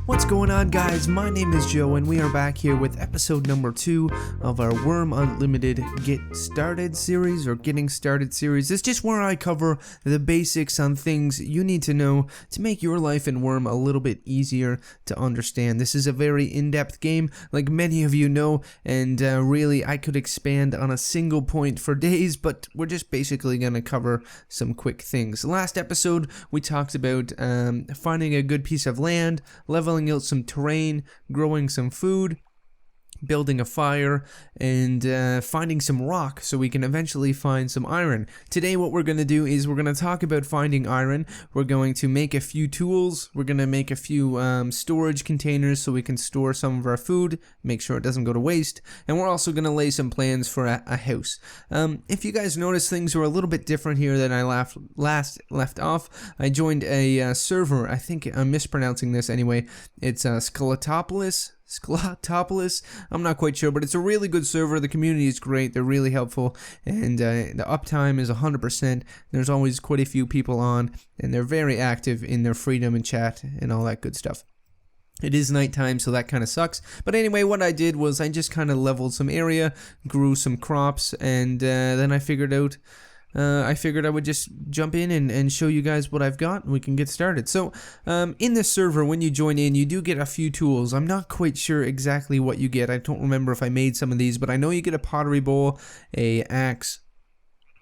What's going on, guys? My name is Joe and we are back here with episode number 2 of our Wurm Unlimited Get Started series, or Getting Started series. It's just where I cover the basics on things you need to know to make your life in Wurm a little bit easier to understand. This is a very in-depth game, like many of you know, and really I could expand on a single point for days, but we're just basically going to cover some quick things. Last episode we talked about finding a good piece of land, leveling out some terrain, growing some food, building a fire, and finding some rock so we can eventually find some iron. Today what we're going to do is we're going to talk about finding iron. We're going to make a few tools. We're going to make a few storage containers so we can store some of our food, make sure it doesn't go to waste, and we're also going to lay some plans for a house. If you guys notice, things are a little bit different here than I last left off. I joined a server. I think I'm mispronouncing this anyway. It's Skeletopolis, I'm not quite sure, but it's a really good server. The community is great, they're really helpful, and the uptime is 100%. There's always quite a few people on, and they're very active in their freedom and chat and all that good stuff. It is nighttime, so that kind of sucks. But anyway, what I did was I just kind of leveled some area, grew some crops, and then I figured I would just jump in and show you guys what I've got, and we can get started. So, in this server, when you join in, you do get a few tools. I'm not quite sure exactly what you get. I don't remember if I made some of these, but I know you get a pottery bowl, a axe,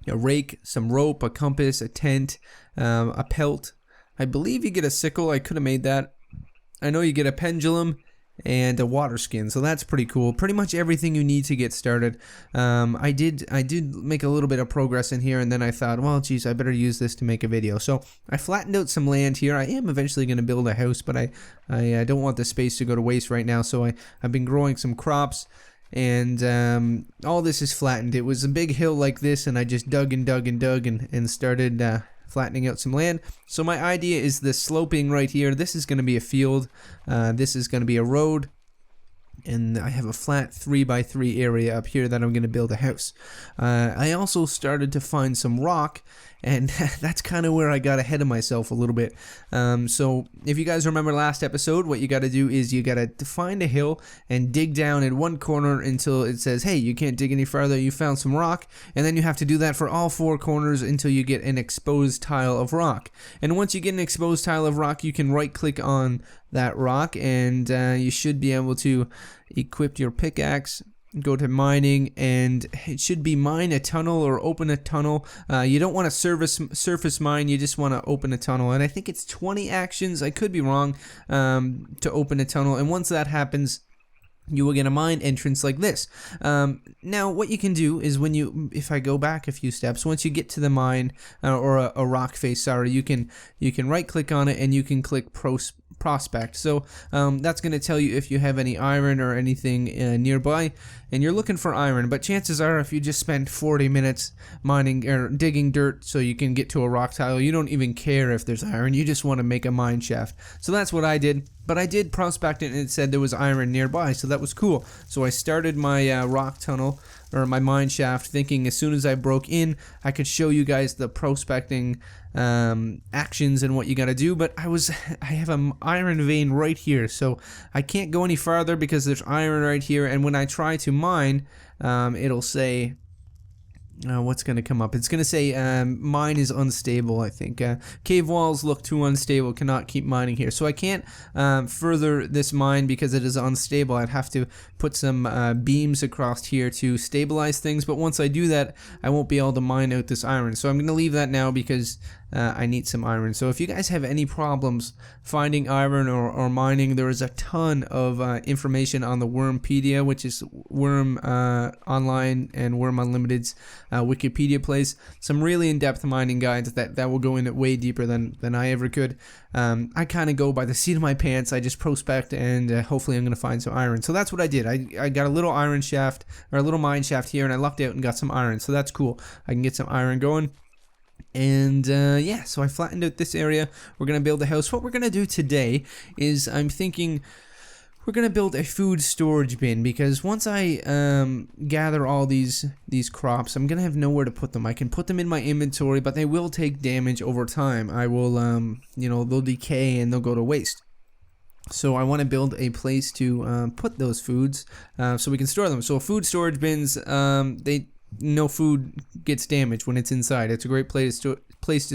a rake, some rope, a compass, a tent, a pelt. I believe you get a sickle. I could have made that. I know you get a pendulum and a water skin, so that's pretty cool. Pretty much everything you need to get started. I did make a little bit of progress in here, and then I thought, well, geez, I better use this to make a video. So I flattened out some land here. I am eventually going to build a house, but I don't want the space to go to waste right now, so I've been growing some crops, and all this is flattened. It was a big hill like this, and I just dug and started flattening out some land. So my idea is this sloping right here. This is going to be a field. This is going to be a road. And I have a flat 3x3 area up here that I'm going to build a house. I also started to find some rock, and that's kind of where I got ahead of myself a little bit. So if you guys remember last episode, what you got to do is you got to find a hill and dig down in one corner until it says, hey, you can't dig any farther, you found some rock, and then you have to do that for all 4 corners until you get an exposed tile of rock. And once you get an exposed tile of rock, you can right click on that rock, and you should be able to equip your pickaxe, go to mining, and it should be mine a tunnel or open a tunnel. You don't want to surface mine, you just want to open a tunnel, and I think it's 20 actions, I could be wrong, to open a tunnel. And once that happens, you will get a mine entrance like this. Now what you can do is if I go back a few steps, once you get to the mine, or a rock face, sorry, you can right click on it and you can click prospect. So that's going to tell you if you have any iron or anything nearby, and you're looking for iron. But chances are, if you just spend 40 minutes mining or digging dirt so you can get to a rock tile, you don't even care if there's iron, you just want to make a mine shaft. So that's what I did. But I did prospect it, and it said there was iron nearby, so that was cool. So I started my rock tunnel, or my mine shaft, thinking as soon as I broke in, I could show you guys the prospecting actions and what you gotta do. But I have an iron vein right here, so I can't go any farther because there's iron right here. And when I try to mine, it'll say, what's going to come up? It's going to say mine is unstable, I think. Cave walls look too unstable, cannot keep mining here. So I can't further this mine because it is unstable. I'd have to put some beams across here to stabilize things, but once I do that, I won't be able to mine out this iron. So I'm going to leave that now because I need some iron. So if you guys have any problems finding iron or mining, there is a ton of information on the Wurmpedia, which is Wurm Online and Wurm Unlimited's Wikipedia place. Some really in-depth mining guides that will go in it way deeper than I ever could. I kind of go by the seat of my pants. I just prospect, and hopefully I'm going to find some iron. So that's what I did. I got a little iron shaft, or a little mine shaft here, and I lucked out and got some iron. So that's cool. I can get some iron going. And yeah, so I flattened out this area. We're going to build a house. What we're going to do today is I'm thinking we're going to build a food storage bin, because once I gather all these crops, I'm going to have nowhere to put them. I can put them in my inventory, but they will take damage over time. I will, you know, they'll decay and they'll go to waste. So I want to build a place to put those foods so we can store them. So food storage bins, no food gets damaged when it's inside. It's a great place to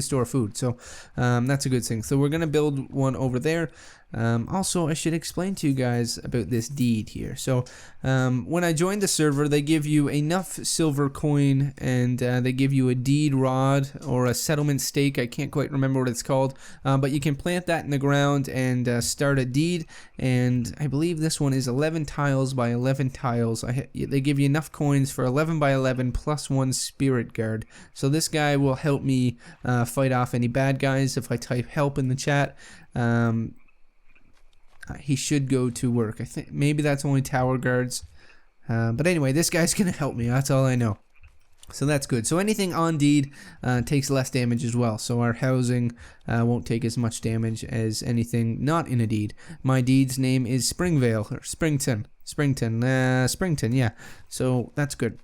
store food. So that's a good thing. So we're going to build one over there. Also, I should explain to you guys about this deed here. So when I joined the server, they give you enough silver coin and they give you a deed rod or a settlement stake. I can't quite remember what it's called, but you can plant that in the ground and start a deed. And I believe this one is 11 tiles by 11 tiles. They give you enough coins for 11 by 11 plus 1 spirit guard. So this guy will help me fight off any bad guys. If I type help in the chat, he should go to work. I think maybe that's only tower guards. But anyway, this guy's going to help me. That's all I know. So that's good. So anything on deed takes less damage as well. So our housing won't take as much damage as anything not in a deed. My deed's name is Springvale, or Springton, yeah. So that's good.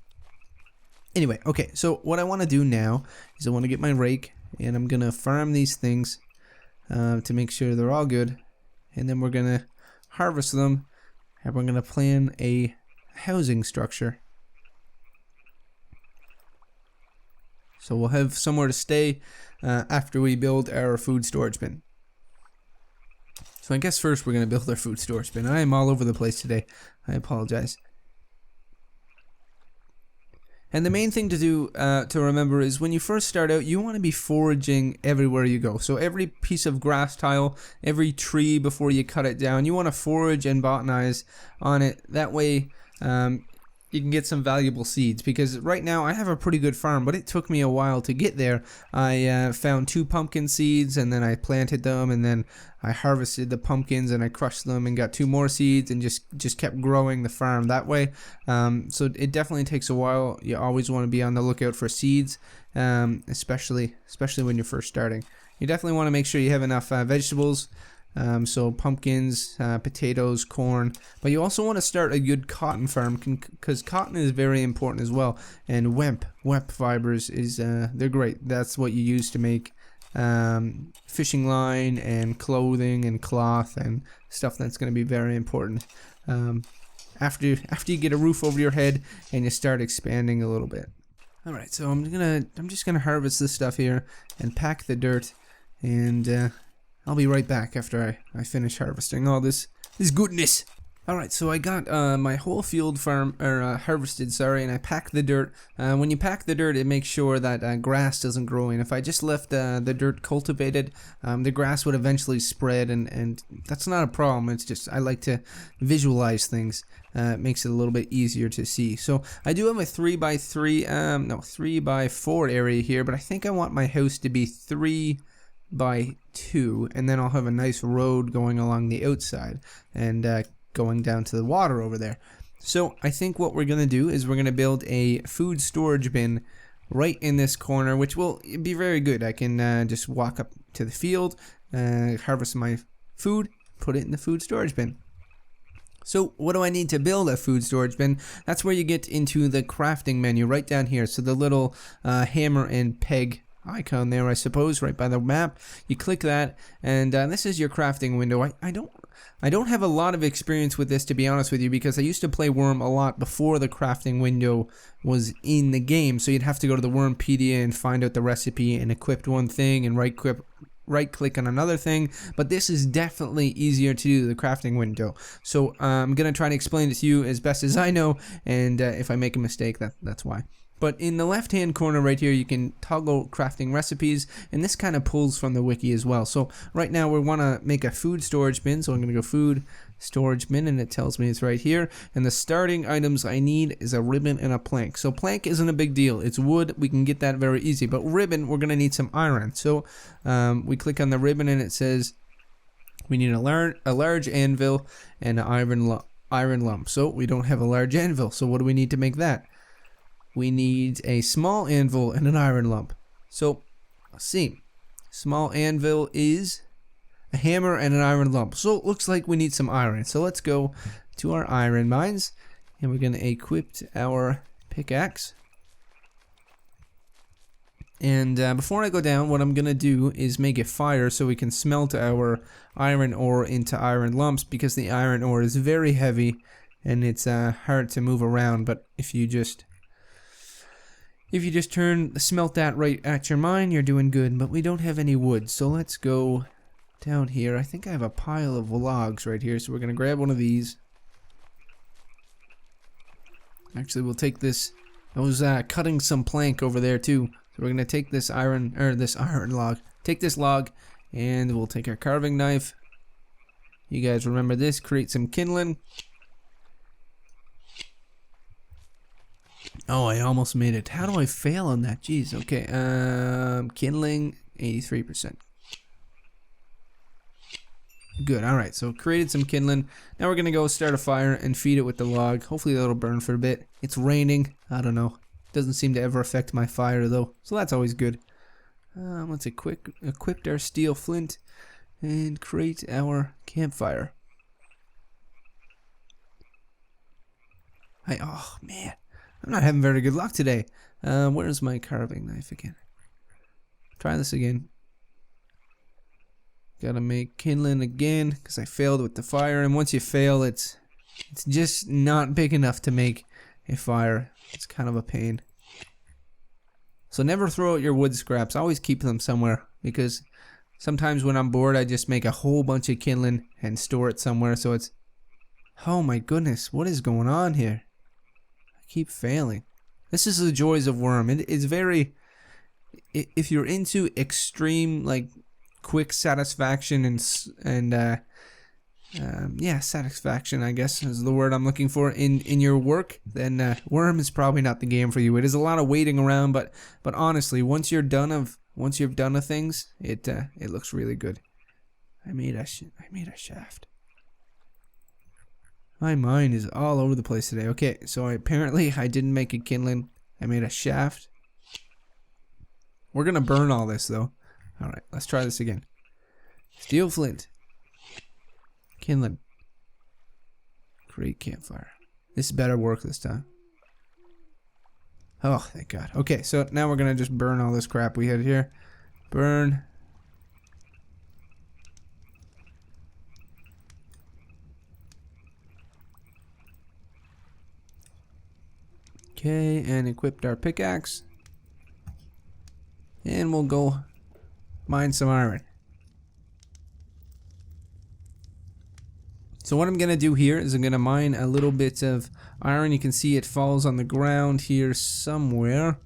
Anyway, okay, so what I want to do now is I want to get my rake, and I'm going to farm these things to make sure they're all good. And then we're going to harvest them, and we're going to plan a housing structure. So we'll have somewhere to stay after we build our food storage bin. So I guess first we're going to build our food storage bin. I am all over the place today. I apologize. And the main thing to do to remember is when you first start out, you want to be foraging everywhere you go. So every piece of grass tile, every tree before you cut it down, you want to forage and botanize on it. That way you can get some valuable seeds, because right now I have a pretty good farm, but it took me a while to get there. I found 2 pumpkin seeds, and then I planted them, and then I harvested the pumpkins and I crushed them and got 2 more seeds, and just kept growing the farm that way. So it definitely takes a while. You always want to be on the lookout for seeds, especially when you're first starting. You definitely want to make sure you have enough vegetables. So pumpkins, potatoes, corn, but you also want to start a good cotton farm, because cotton is very important as well. And wemp fibers is they're great. That's what you use to make fishing line and clothing and cloth and stuff that's going to be very important after you get a roof over your head and you start expanding a little bit. All right, so I'm just gonna harvest this stuff here and pack the dirt, and I'll be right back after I finish harvesting all this goodness. Alright, so I got my whole field harvested, and I packed the dirt. When you pack the dirt, it makes sure that grass doesn't grow in. If I just left the dirt cultivated, the grass would eventually spread, and that's not a problem. It's just I like to visualize things. It makes it a little bit easier to see. So I do have a 3x4 area here, but I think I want my house to be 3 by 2, and then I'll have a nice road going along the outside and going down to the water over there. So I think what we're gonna do is we're gonna build a food storage bin right in this corner, which will be very good. I can just walk up to the field, harvest my food, put it in the food storage bin. So what do I need to build a food storage bin? That's where you get into the crafting menu right down here. So the little hammer and peg icon there, I suppose, right by the map. You click that, and this is your crafting window. I don't have a lot of experience with this, to be honest with you, because I used to play Wurm a lot before the crafting window was in the game. So you'd have to go to the Wurmpedia and find out the recipe and equip one thing and right click on another thing. But this is definitely easier to do, the crafting window. So I'm gonna try to explain it to you as best as I know, and if I make a mistake, that's why. But in the left hand corner right here, you can toggle crafting recipes, and this kind of pulls from the wiki as well. So right now we want to make a food storage bin, so I'm going to go food storage bin, and it tells me it's right here. And the starting items I need is a ribbon and a plank. So plank isn't a big deal, it's wood, we can get that very easy. But ribbon, we're going to need some iron. So we click on the ribbon, and it says we need a large anvil and an iron lump. So we don't have a large anvil, so what do we need to make that? We need a small anvil and an iron lump. So, let's see. Small anvil is a hammer and an iron lump. So, it looks like we need some iron. So, let's go to our iron mines. And we're going to equip our pickaxe. And before I go down, what I'm gonna do is make a fire so we can smelt our iron ore into iron lumps, because the iron ore is very heavy and it's hard to move around. But if you just smelt that right at your mine, you're doing good. But we don't have any wood, so let's go down here. I think I have a pile of logs right here, so we're gonna grab one of these. Actually, we'll take this. I was cutting some plank over there too. So we're gonna take this iron log. Take this log, and we'll take our carving knife. You guys remember this? Create some kindling. Oh, I almost made it. How do I fail on that? Jeez. Okay. Kindling 83%. Good. All right. So created some kindling. Now we're gonna go start a fire and feed it with the log. Hopefully that'll burn for a bit. It's raining. I don't know. Doesn't seem to ever affect my fire though, so that's always good. Let's equip our steel flint and create our campfire. Oh man, I'm not having very good luck today. Where's my carving knife again? Try this again. Gotta make kindling again because I failed with the fire, and once you fail, it's just not big enough to make a fire. It's kind of a pain. So never throw out your wood scraps. Always keep them somewhere, because sometimes when I'm bored, I just make a whole bunch of kindling and store it somewhere. So it's... Oh my goodness, what is going on here? I keep failing. This is the joys of Wurm. It's very... If you're into extreme, like, quick satisfaction yeah, satisfaction, I guess is the word I'm looking for in your work, then Wurm is probably not the game for you. It is a lot of waiting around, but honestly, once you've done a things, it looks really good. I made a shaft. My mind is all over the place today. Okay, so apparently I didn't make a kindling. I made a shaft. We're gonna burn all this though. All right, let's try this again. Steel flint. Kindling. Create campfire. This better work this time. Oh, thank God. Okay, so now we're gonna just burn all this crap we had here. Burn. Okay, and equipped our pickaxe. And we'll go mine some iron. So what I'm gonna do here is I'm gonna mine a little bit of iron. You can see it falls on the ground here somewhere.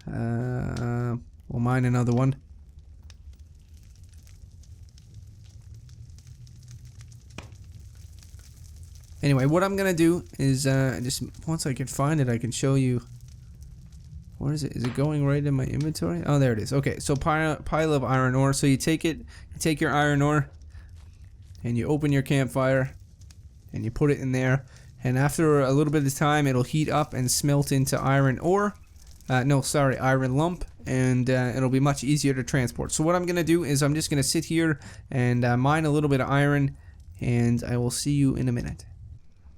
We'll mine another one. Anyway, what I'm gonna do is just once I can find it, I can show you. Where is it? Is it going right in my inventory? Oh, there it is. Okay, so pile of iron ore. So you take your iron ore, and you open your campfire, and you put it in there. And after a little bit of time, it'll heat up and smelt into iron ore. Iron lump, and it'll be much easier to transport. So what I'm gonna do is I'm just gonna sit here and mine a little bit of iron, and I will see you in a minute.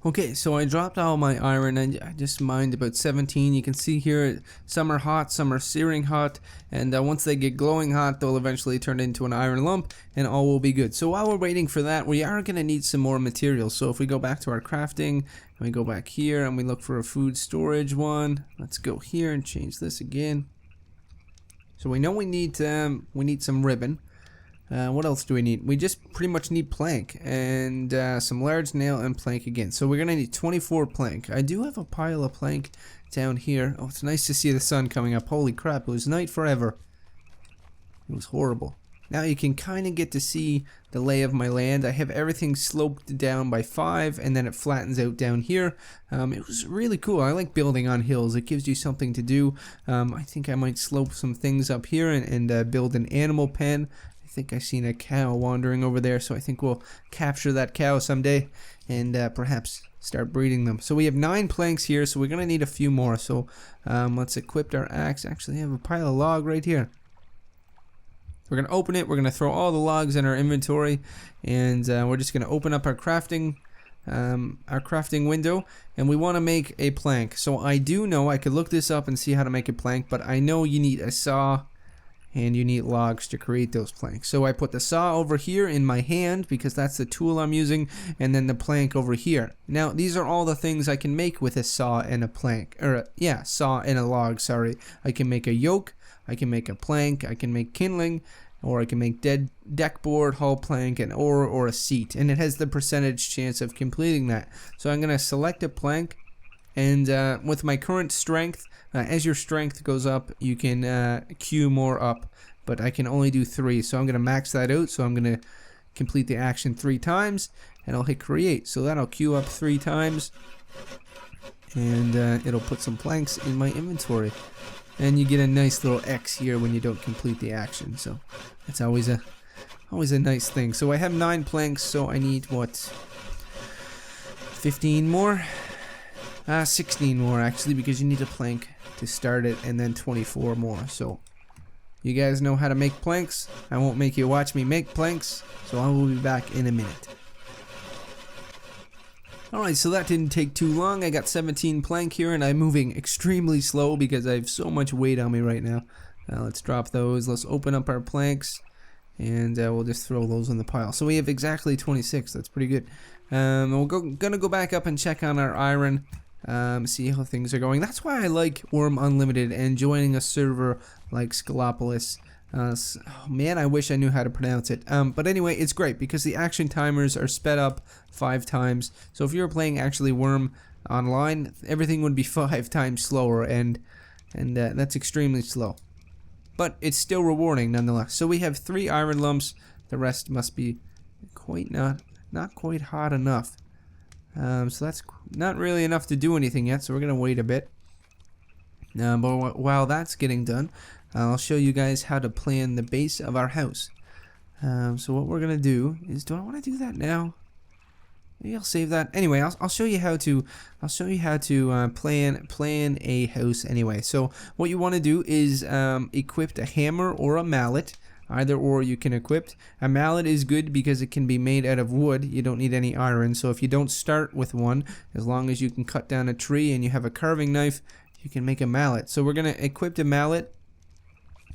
Okay, so I dropped all my iron and I just mined about 17. You can see here some are hot, some are searing hot, and once they get glowing hot, they'll eventually turn into an iron lump and all will be good. So while we're waiting for that, we are going to need some more materials. So if we go back to our crafting and we go back here and we look for a food storage one, let's go here and change this again. So we know we need some ribbon. What else do we need? We just pretty much need plank and some large nail and plank again. So we're gonna need 24 plank. I do have a pile of plank down here. Oh, it's nice to see the sun coming up. Holy crap, it was night forever. It was horrible. Now you can kind of get to see the lay of my land. I have everything sloped down by 5 and then it flattens out down here. It was really cool. I like building on hills. It gives you something to do. I think I might slope some things up here and build an animal pen. I think I seen a cow wandering over there, so I think we'll capture that cow someday and perhaps start breeding them. So we have 9 planks here, so we're gonna need a few more. So let's equip our axe. Actually, I have a pile of log right here. We're gonna open it. We're gonna throw all the logs in our inventory, and we're just gonna open up our crafting our crafting window, and we want to make a plank. So I do know, I could look this up and see how to make a plank, but I know you need a saw and you need logs to create those planks. So I put the saw over here in my hand because that's the tool I'm using, and then the plank over here. Now these are all the things I can make with a saw and a plank, or yeah, saw and a log, sorry. I can make a yoke, I can make a plank, I can make kindling, or I can make deck board, hull plank, an oar, or a seat, and it has the percentage chance of completing that. So I'm going to select a plank, and with my current strength, as your strength goes up, you can queue more up, but I can only do 3, so I'm going to max that out. So I'm going to complete the action 3 times, and I'll hit create. So that'll queue up 3 times, and it'll put some planks in my inventory. And you get a nice little X here when you don't complete the action, so that's always a nice thing. So I have 9 planks, so I need what, 15 more? 16 more actually, because you need a plank to start it, and then 24 more. So you guys know how to make planks. I won't make you watch me make planks, so I will be back in a minute. Alright, so that didn't take too long. I got 17 plank here, and I'm moving extremely slow because I have so much weight on me right now. Let's drop those. Let's open up our planks, and we'll just throw those in the pile. So we have exactly 26. That's pretty good. We're gonna go back up and check on our iron, see how things are going. That's why I like Wurm Unlimited and joining a server like Scalopolis. Oh man, I wish I knew how to pronounce it. But anyway, it's great because the action timers are sped up 5 times. So if you were playing actually Wurm online, everything would be 5 times slower, and that's extremely slow. But it's still rewarding nonetheless. So we have 3 iron lumps. The rest must be quite not quite hot enough. So that's not really enough to do anything yet. So we're gonna wait a bit. But while that's getting done, I'll show you guys how to plan the base of our house. So what we're gonna do is, do I want to do that now? Maybe I'll save that. Anyway, I'll show you how to plan a house anyway. So what you want to do is equip a hammer or a mallet. Either or you can equip. A mallet is good because it can be made out of wood. You don't need any iron. So if you don't start with one, as long as you can cut down a tree and you have a carving knife, you can make a mallet. So we're gonna equip a mallet.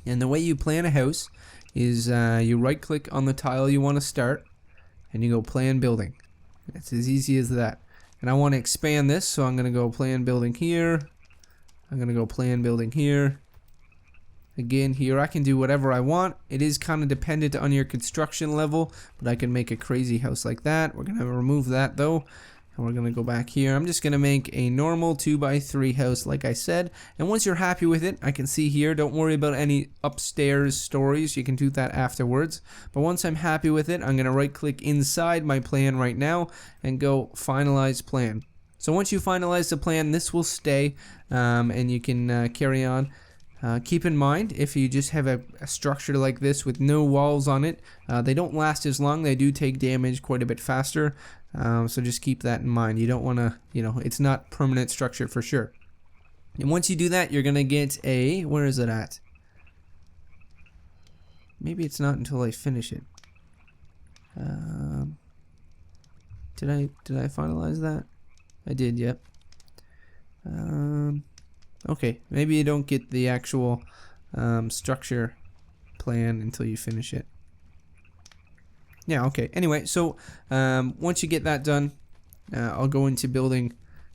And the way you plan a house is you right click on the tile you want to start, and you go plan building. It's as easy as that. And I want to expand this, so I'm going to go plan building here. I'm going to go plan building here. Again, here I can do whatever I want. It is kind of dependent on your construction level, but I can make a crazy house like that. We're going to remove that though. And we're going to go back here. I'm just going to make a normal 2x3 house like I said. And once you're happy with it, I can see here, don't worry about any upstairs stories. You can do that afterwards. But once I'm happy with it, I'm going to right click inside my plan right now and go finalize plan. So once you finalize the plan, this will stay and you can carry on. Keep in mind, if you just have a structure like this with no walls on it, they don't last as long. They do take damage quite a bit faster. So just keep that in mind. You don't want to, it's not permanent structure for sure. And once you do that, you're going to get a, where is it at? Maybe it's not until I finish it. Did I finalize that? I did, yep. Okay, maybe you don't get the actual structure plan until you finish it. Yeah, okay. Anyway, so once you get that done, I'll go into building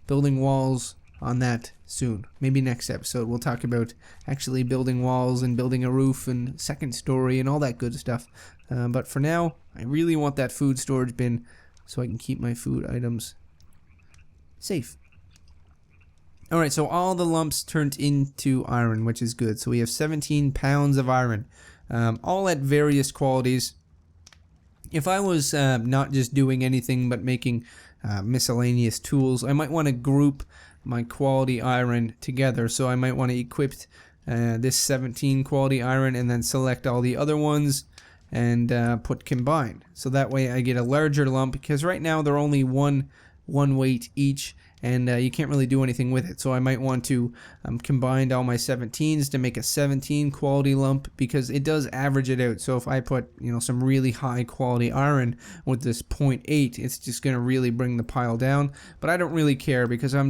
walls on that soon. Maybe next episode we'll talk about actually building walls and building a roof and second story and all that good stuff. But for now, I really want that food storage bin so I can keep my food items safe. Alright, so all the lumps turned into iron, which is good. So we have 17 pounds of iron, all at various qualities. If I was not just doing anything but making miscellaneous tools, I might want to group my quality iron together. So I might want to equip this 17 quality iron and then select all the other ones and put combined. So that way I get a larger lump, because right now they're only one weight each, and you can't really do anything with it. So I might want to combine all my 17s to make a 17 quality lump, because it does average it out. So if I put, you know, some really high quality iron with this 0.8, it's just going to really bring the pile down. But I don't really care, because I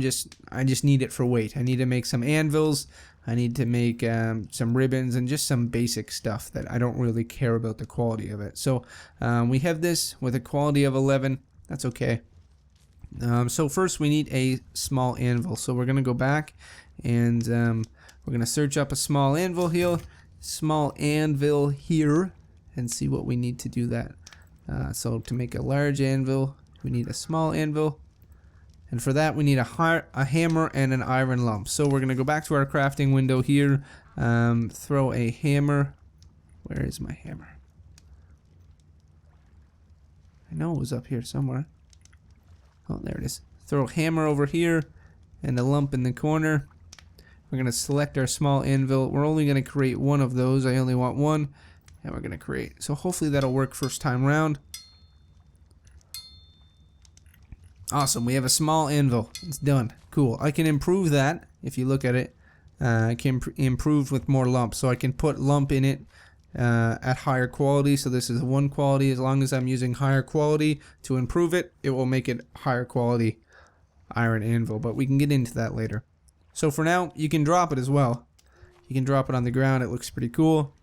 just need it for weight. I need to make some anvils. I need to make some ribbons and just some basic stuff that I don't really care about the quality of it. So we have this with a quality of 11. That's okay. So first we need a small anvil. So we're going to go back and we're going to search up a small anvil here and see what we need to do that. So to make a large anvil, we need a small anvil. And for that, we need a hammer and an iron lump. So we're going to go back to our crafting window here, throw a hammer. Where is my hammer? I know it was up here somewhere. Oh, there it is. Throw a hammer over here and a lump in the corner. We're going to select our small anvil. We're only going to create one of those. I only want one. And we're going to create. So hopefully that'll work first time round. Awesome, we have a small anvil. It's done. Cool. I can improve that. If you look at it, I can improve with more lumps. So I can put lump in it at higher quality. So this is 1 quality. As long as I'm using higher quality to improve it, it will make it higher quality iron anvil. But we can get into that later. So for now, you can drop it as well. You can drop it on the ground. It looks pretty cool.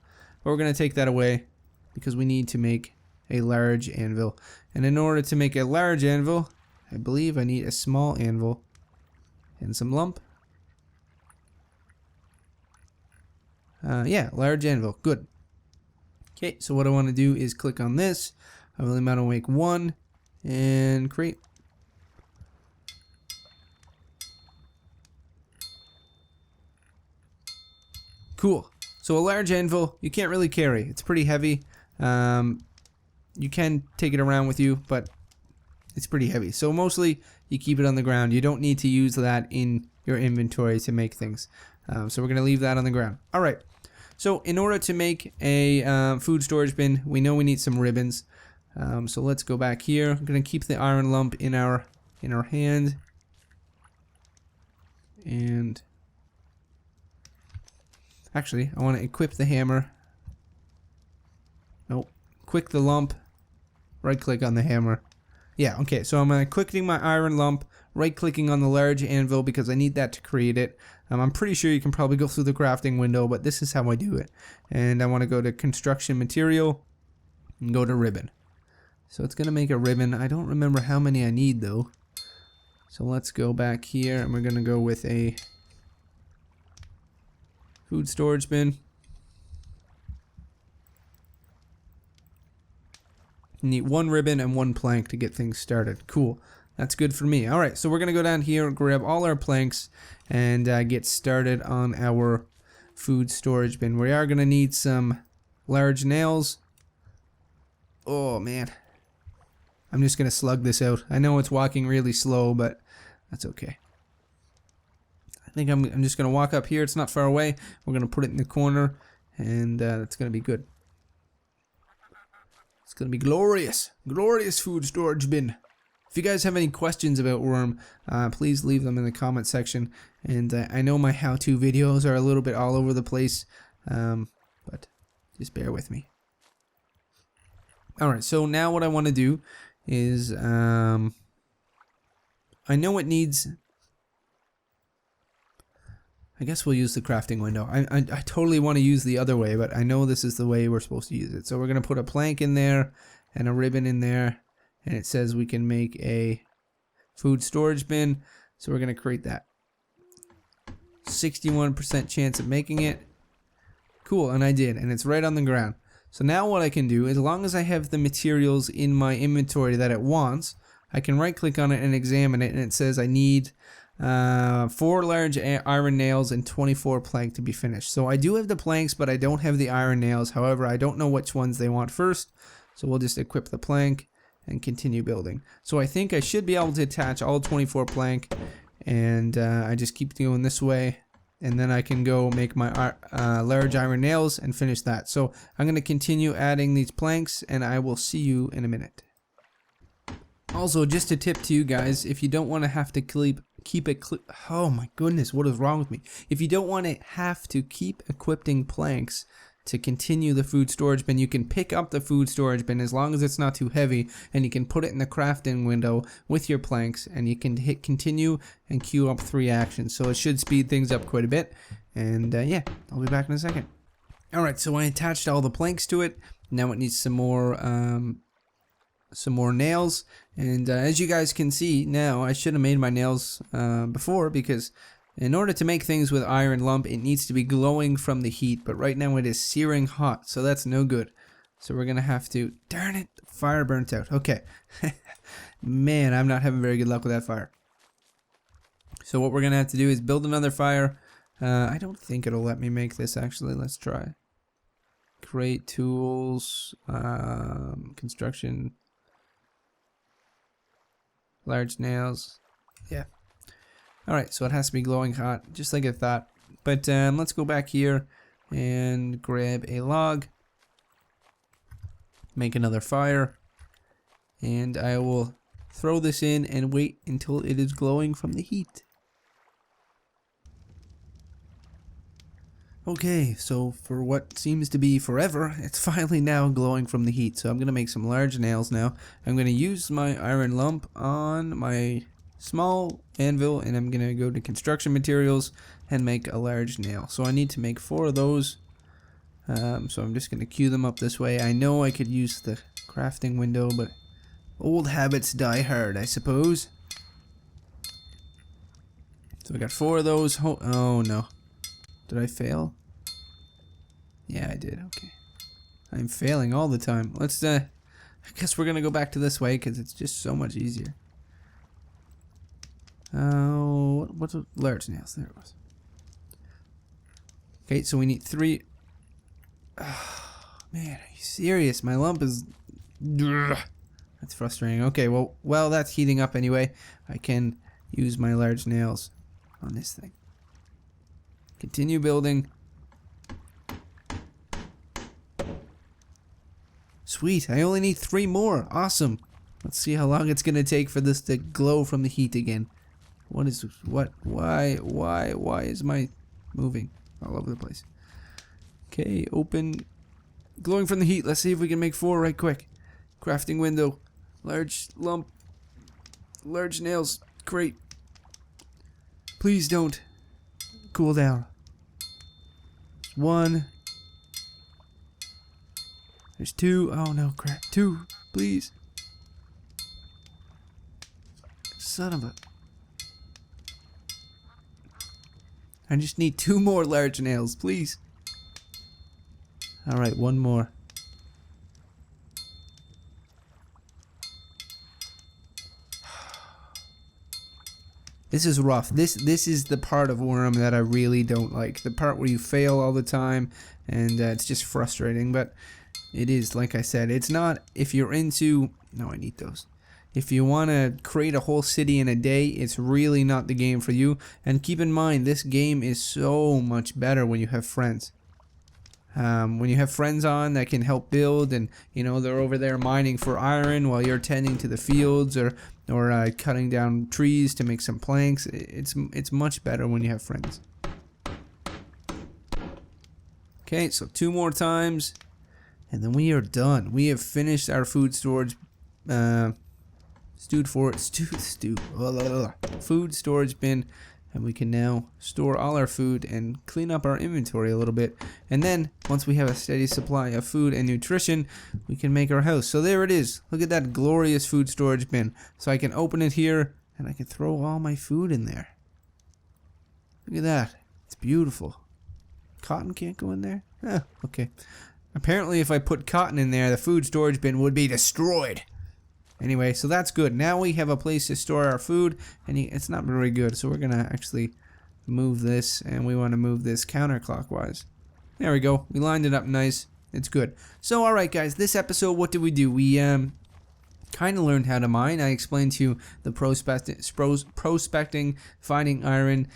But we're going to take that away because we need to make a large anvil. And in order to make a large anvil, I believe I need a small anvil and some lump. Yeah, large anvil. Good. Okay, so what I want to do is click on this. I only want to make 1 and create. Cool. So a large anvil, you can't really carry. It's pretty heavy. You can take it around with you, but it's pretty heavy. So mostly you keep it on the ground. You don't need to use that in your inventory to make things. So we're going to leave that on the ground. All right. So in order to make a food storage bin, we know we need some ribbons. So let's go back here. I'm going to keep the iron lump in our hand. And actually, I want to equip the hammer. Nope. Quick the lump. Right click on the hammer. Yeah, okay, so I'm quickening my iron lump, right-clicking on the large anvil because I need that to create it. I'm pretty sure you can probably go through the crafting window, but this is how I do it. And I want to go to construction material and go to ribbon. So it's going to make a ribbon. I don't remember how many I need though. So let's go back here and we're going to go with a food storage bin. You need 1 ribbon and 1 plank to get things started. Cool. That's good for me. Alright, so we're going to go down here, grab all our planks, and get started on our food storage bin. We are going to need some large nails. Oh, man. I'm just going to slug this out. I know it's walking really slow, but that's okay. I think I'm just going to walk up here. It's not far away. We're going to put it in the corner, and that's going to be good. It's going to be glorious. Glorious food storage bin. If you guys have any questions about Wurm, please leave them in the comment section. And I know my how-to videos are a little bit all over the place, but just bear with me. Alright, so now what I want to do is, I know it needs... I guess we'll use the crafting window. I totally want to use the other way, but I know this is the way we're supposed to use it. So we're going to put a plank in there and a ribbon in there. And it says we can make a food storage bin. So we're going to create that. 61% chance of making it. Cool, and I did. And it's right on the ground. So now what I can do, as long as I have the materials in my inventory that it wants, I can right click on it and examine it. And it says I need... 4 large iron nails and 24 plank to be finished. So I do have the planks, but I don't have the iron nails. However, I don't know which ones they want first. So we'll just equip the plank and continue building. So I think I should be able to attach all 24 plank. And I just keep doing this way. And then I can go make my large iron nails and finish that. So I'm going to continue adding these planks and I will see you in a minute. Also, just a tip to you guys, if you don't want to have to keep it, oh my goodness, what is wrong with me? If you don't want to have to keep equipping planks to continue the food storage bin, you can pick up the food storage bin as long as it's not too heavy, and you can put it in the crafting window with your planks, and you can hit continue and queue up 3 actions. So it should speed things up quite a bit. And yeah, I'll be back in a second. Alright, so I attached all the planks to it. Now it needs some more nails, and as you guys can see now, I should have made my nails before, because in order to make things with iron lump, it needs to be glowing from the heat, but right now it is searing hot, so that's no good. So we're gonna have to, darn it, fire burnt out. Okay. Man, I'm not having very good luck with that fire. So what we're gonna have to do is build another fire. I don't think it'll let me make this, actually. Let's try. Create tools, construction, large nails. Yeah. Alright, so it has to be glowing hot, just like I thought. But let's go back here and grab a log, make another fire, and I will throw this in and wait until it is glowing from the heat. Okay, so for what seems to be forever, it's finally now glowing from the heat. So I'm going to make some large nails now. I'm going to use my iron lump on my small anvil, and I'm going to go to construction materials and make a large nail. So I need to make 4 of those. So I'm just going to queue them up this way. I know I could use the crafting window, but old habits die hard, I suppose. So I got 4 of those. Oh no. Did I fail? Yeah, I did. Okay. I'm failing all the time. Let's, I guess we're gonna go back to this way because it's just so much easier. Oh, what's large nails? There it was. Okay, so we need 3. Oh, man, are you serious? My lump is... That's frustrating. Okay, well, that's heating up anyway. I can use my large nails on this thing. Continue building. Sweet, I only need 3 more. Awesome. Let's see how long it's gonna take for this to glow from the heat again. Why is my moving all over the place? Okay, open. Glowing from the heat. Let's see if we can make 4 right quick. Crafting window. Large lump. Large nails. Great. Please don't cool down. 1. There's 2. Oh no, crap. 2, please. Son of a... I just need 2 more large nails, please. Alright, 1 more. This is rough. This is the part of Wurm that I really don't like. The part where you fail all the time, and it's just frustrating. But it is, like I said, it's not, if you're into... No, I need those. If you want to create a whole city in a day, it's really not the game for you. And keep in mind, this game is so much better when you have friends. When you have friends on that can help build, and you know they're over there mining for iron while you're tending to the fields, or cutting down trees to make some planks. It's much better when you have friends. Okay, so 2 more times, and then we are done. We have finished our food storage, food storage bin. And we can now store all our food and clean up our inventory a little bit. And then, once we have a steady supply of food and nutrition, we can make our house. So there it is. Look at that glorious food storage bin. So I can open it here, and I can throw all my food in there. Look at that. It's beautiful. Cotton can't go in there? Oh, okay. Apparently, if I put cotton in there, the food storage bin would be destroyed. Anyway, so that's good. Now we have a place to store our food, and it's not very good, so we're gonna actually move this, and we want to move this counterclockwise. There we go. We lined it up nice. It's good. So, alright guys, this episode, what did we do? We kind of learned how to mine. I explained to you the prospecting, finding iron.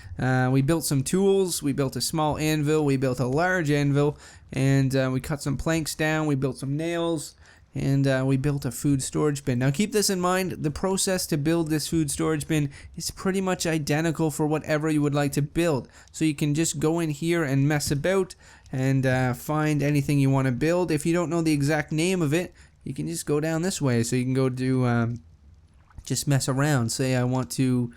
We built some tools. We built a small anvil. We built a large anvil, and we cut some planks down. We built some nails. and we built a food storage bin. Now keep this in mind, the process to build this food storage bin is pretty much identical for whatever you would like to build. So you can just go in here and mess about and find anything you want to build. If you don't know the exact name of it, you can just go down this way. So you can go do just mess around. Say I want to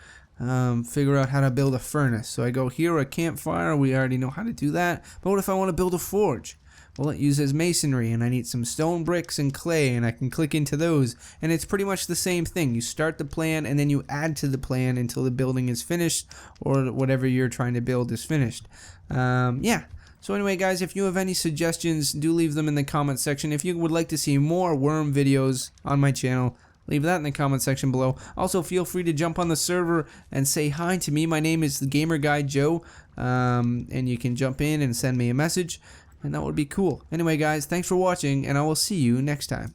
figure out how to build a furnace. So I go here, a campfire, we already know how to do that. But what if I want to build a forge? Well, it uses masonry, and I need some stone bricks and clay, and I can click into those, and it's pretty much the same thing. You start the plan, and then you add to the plan until the building is finished, or whatever you're trying to build is finished. Yeah. So anyway, guys, if you have any suggestions, do leave them in the comment section. If you would like to see more Wurm videos on my channel, leave that in the comment section below. Also, feel free to jump on the server and say hi to me. My name is the Gamer Guy Joe, and you can jump in and send me a message, and that would be cool. Anyway, guys, thanks for watching, and I will see you next time.